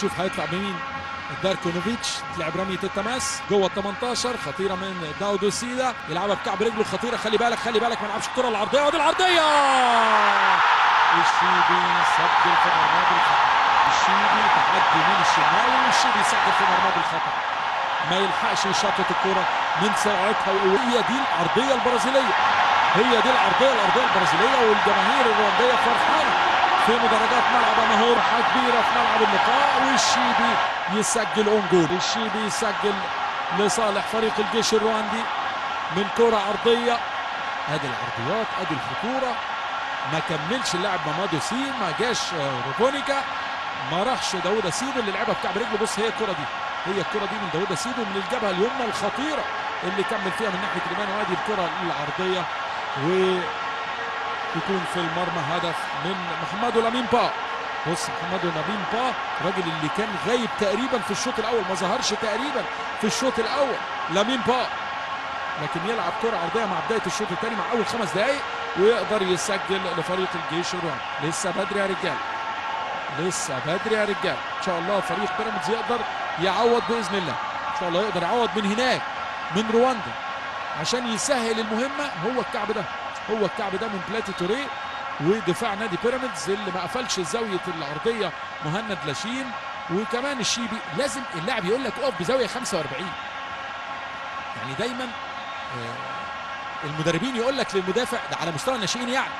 شوف هيطلع بمين. داركونوفيتش تلعب رمية التماس جوه ال 18 خطيرة من داودو سيدا، يلعبها بكعب رجله خطيرة. خلي بالك ما يلعبش الكرة العرضية، ودي العرضية الشيبي سجل في مرمى بالخطأ. الشيبي تعدي من الشمال والشيبي سجل في مرمى بالخطأ، ما يلحقش يشاطط الكرة من سرعتها. هي دي العرضية البرازيلية، هي دي العرضية البرازيلية، والجماهير الرواندية فرحانة في مدرجات ملعب مهور كبيرة في ملعب اللقاء. والشيبي يسجل اون جول، الشيبي يسجل لصالح فريق الجيش الرواندي من كرة عرضية. ادي العرضيات، ادي الخطورة. ما كملش اللاعب مامادو سي، ما جاش روبونيكا، ما راحش داوود سيدو اللي لعبها بكعب رجله. بص هي الكرة دي، هي الكرة دي من داوود سيدو من الجبهة اليمنى الخطيرة اللي كمل فيها من ناحية اليمين. وادي الكرة العرضية ويكون في المرمى هدف من محمدو لامين با. بص محمدو لامين با الراجل اللي كان غايب تقريبا في الشوط الاول، ما ظهرش تقريبا في الشوط الاول لامين با، لكن يلعب كرة عرضية مع بداية الشوط الثاني مع اول 5 دقائق ويقدر يسجل لفريق الجيش الرواندي. لسه بدري يا رجال، لسه بدري يا رجال. ان شاء الله فريق بيراميدز يقدر يعوض باذن الله، ان شاء الله يقدر يعوض من هناك من رواندا عشان يسهل المهمه. هو الكعب ده، هو الكعب ده من بلاتي توريه ودفاع نادي بيراميدز اللي ما قفلش زاويه العرضيه مهند لاشين. وكمان الشيبي لازم اللاعب يقول لك اقف بزاويه 45. يعني دايما المدربين يقول لك للمدافع ده على مستوى الناشئين، يعني